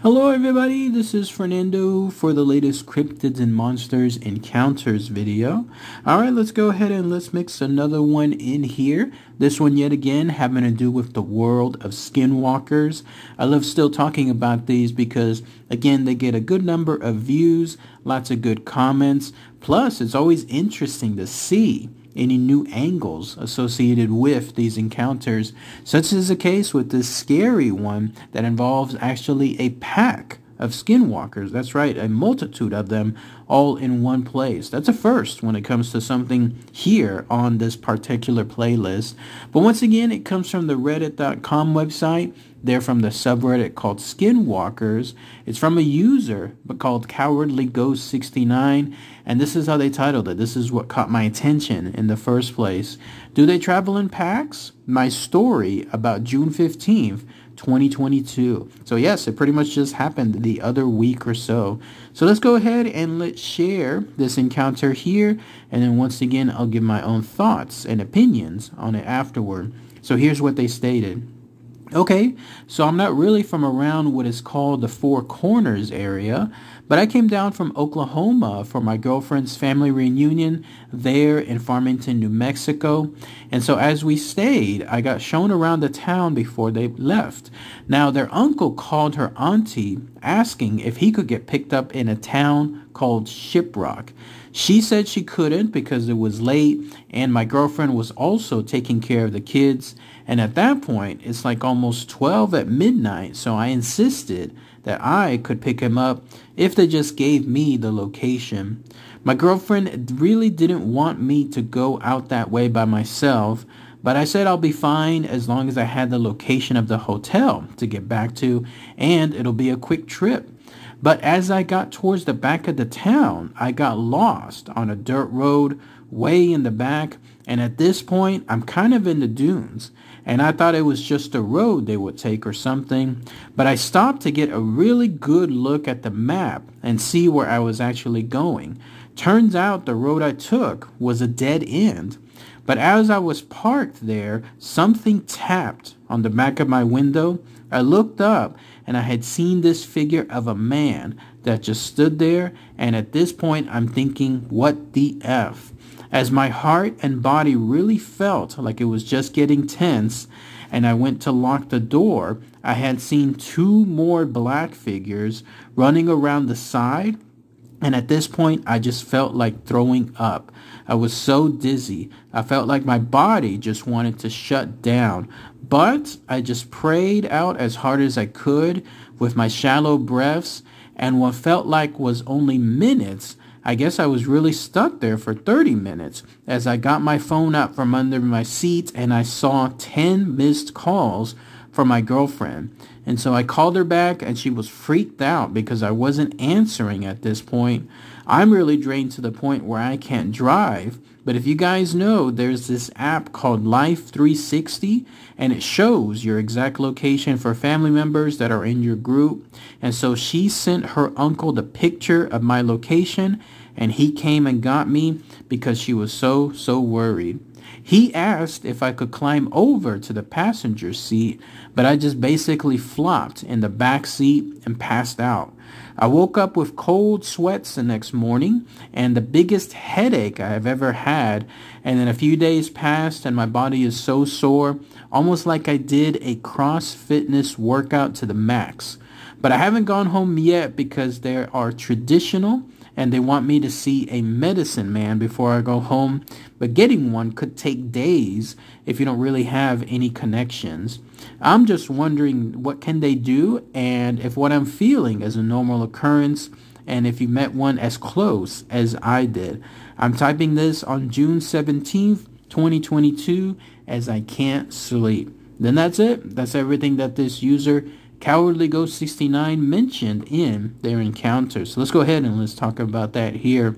Hello everybody, this is Fernando for the latest Cryptids and Monsters Encounters video. Alright, let's go ahead and let's mix another one in here. This one yet again having to do with the world of Skinwalkers. I love still talking about these because again they get a good number of views, lots of good comments, plus it's always interesting to see any new angles associated with these encounters, such as the case with this scary one that involves actually a pack of skinwalkers. That's right, a multitude of them all in one place. That's a first when it comes to something here on this particular playlist. But once again, it comes from the reddit.com website. They're from the subreddit called Skinwalkers. It's from a user but called Cowardly Ghost 69, and this is how they titled it. This is what caught my attention in the first place. Do they travel in packs? My story about June 15th, 2022. So yes, it pretty much just happened the other week or so. So let's go ahead and let's share this encounter here, and then once again I'll give my own thoughts and opinions on it afterward. So here's what they stated. Okay, so I'm not really from around what is called the Four Corners area, but I came down from Oklahoma for my girlfriend's family reunion there in Farmington, New Mexico. And so as we stayed, I got shown around the town before they left. Now, their uncle called her auntie asking if he could get picked up in a town called Shiprock. She said she couldn't because it was late, and my girlfriend was also taking care of the kids. And at that point, it's like almost 12 at midnight, so I insisted that I could pick him up if they just gave me the location. My girlfriend really didn't want me to go out that way by myself, but I said I'll be fine as long as I had the location of the hotel to get back to, and it'll be a quick trip. But as I got towards the back of the town, I got lost on a dirt road way in the back, and at this point, I'm kind of in the dunes, and I thought it was just a road they would take or something, but I stopped to get a really good look at the map and see where I was actually going. Turns out the road I took was a dead end, but as I was parked there, something tapped on the back of my window. I looked up, and I had seen this figure of a man that just stood there, and at this point, I'm thinking, what the F? As my heart and body really felt like it was just getting tense, and I went to lock the door, I had seen two more black figures running around the side, and at this point, I just felt like throwing up. I was so dizzy. I felt like my body just wanted to shut down. But I just prayed out as hard as I could with my shallow breaths, and what felt like was only minutes, I guess I was really stuck there for 30 minutes as I got my phone out from under my seat and I saw 10 missed calls from my girlfriend. And so I called her back and she was freaked out because I wasn't answering at this point. I'm really drained to the point where I can't drive. But if you guys know, there's this app called Life 360, and it shows your exact location for family members that are in your group. And so she sent her uncle the picture of my location, and he came and got me because she was so worried. He asked if I could climb over to the passenger seat, but I just basically flopped in the back seat and passed out. I woke up with cold sweats the next morning and the biggest headache I have ever had, and then a few days passed and my body is so sore, almost like I did a cross-fitness workout to the max. But I haven't gone home yet because they are traditional and they want me to see a medicine man before I go home, but getting one could take days if you don't really have any connections. I'm just wondering what can they do, and if what I'm feeling is a normal occurrence, and if you met one as close as I did. I'm typing this on June 17th, 2022, as I can't sleep. Then that's it. That's everything that this user Cowardly Ghost 69 mentioned in their encounter. So let's go ahead and let's talk about that here.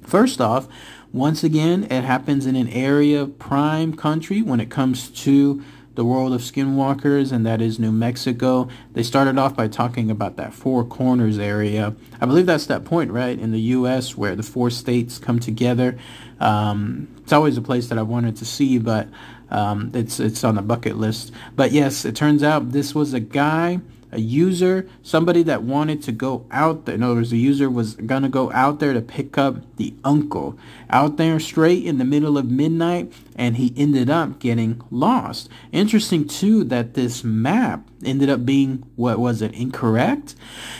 First off, once again, it happens in an area prime country when it comes to the world of skinwalkers, and that is New Mexico. They started off by talking about that Four Corners area. I believe that's that point, right, in the U.S. where the four states come together. It's always a place that I wanted to see, but it's on the bucket list. But yes, it turns out this was a guy a user, somebody that wanted to go out there. In other words, the user was going to go out there to pick up the uncle out there straight in the middle of midnight, and he ended up getting lost. Interesting, too, that this map ended up being, what was it, incorrect?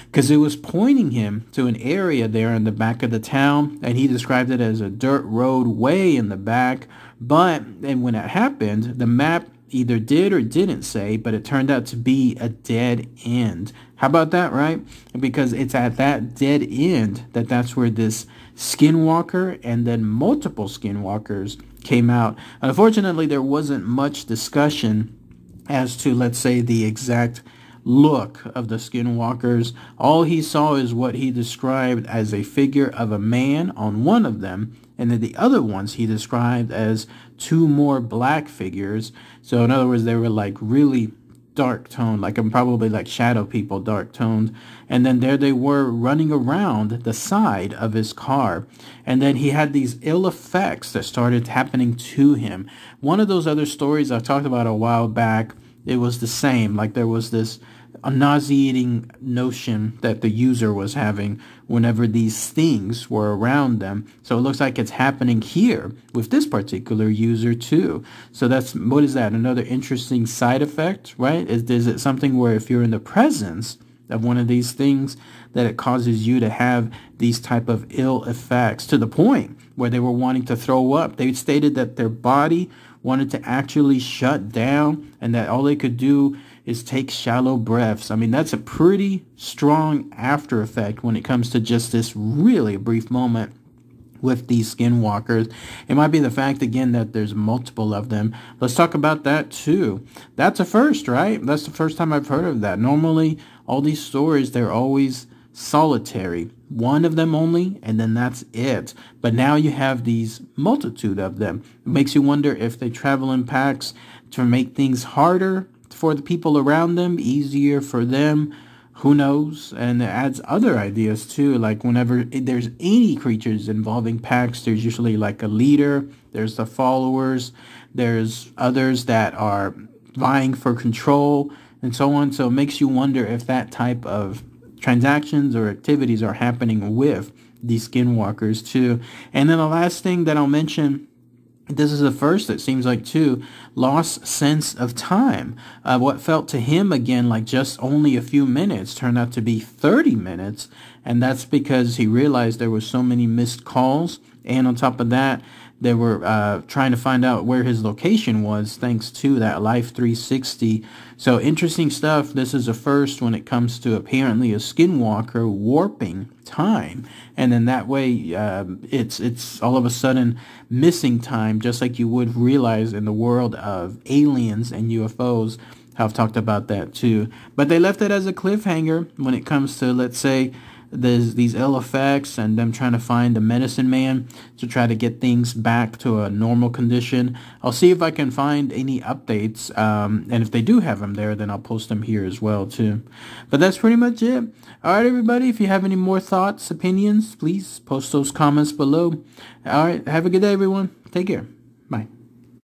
Because it was pointing him to an area there in the back of the town, and he described it as a dirt road way in the back. But, and when that happened, the map either did or didn't say, but it turned out to be a dead end. How about that, right? Because it's at that dead end that's where this Skinwalker and then multiple Skinwalkers came out. Unfortunately, there wasn't much discussion as to, let's say, the exact look of the Skinwalkers. All he saw is what he described as a figure of a man on one of them, and then the other ones he described as two more black figures. So in other words, they were like really dark toned, like probably like shadow people, dark toned. And then there they were running around the side of his car. And then he had these ill effects that started happening to him. One of those other stories I talked about a while back, it was the same. Like there was this a nauseating notion that the user was having whenever these things were around them. So it looks like it's happening here with this particular user too. So that's, what is that? Another interesting side effect, right? Is it something where if you're in the presence of one of these things that it causes you to have these type of ill effects to the point where they were wanting to throw up? They stated that their body wanted to actually shut down and that all they could do is take shallow breaths. I mean, that's a pretty strong after effect when it comes to just this really brief moment with these Skinwalkers. It might be the fact, again, that there's multiple of them. Let's talk about that, too. That's a first, right? That's the first time I've heard of that. Normally, all these stories, they're always solitary. One of them only, and then that's it. But now you have these multitude of them. It makes you wonder if they travel in packs to make things harder for the people around them, easier for them. Who knows? And it adds other ideas too, like whenever there's any creatures involving packs, there's usually like a leader, there's the followers, there's others that are vying for control, and so on. So it makes you wonder if that type of transactions or activities are happening with these Skinwalkers too. And then the last thing that I'll mention, this is the first, it seems like, too, lost sense of time. What felt to him, again, like just only a few minutes turned out to be 30 minutes. And that's because he realized there were so many missed calls. And on top of that, they were trying to find out where his location was thanks to that Life 360. So interesting stuff. This is a first when it comes to apparently a Skinwalker warping time. And then that way it's all of a sudden missing time, just like you would realize in the world of aliens and UFOs. I've talked about that too. But they left it as a cliffhanger when it comes to, let's say, there's these ill effects and them trying to find the medicine man to try to get things back to a normal condition. I'll see if I can find any updates, and if they do have them there, then I'll post them here as well too. But that's pretty much it. All right, everybody, if you have any more thoughts, opinions, please post those comments below. All right, have a good day, everyone. Take care.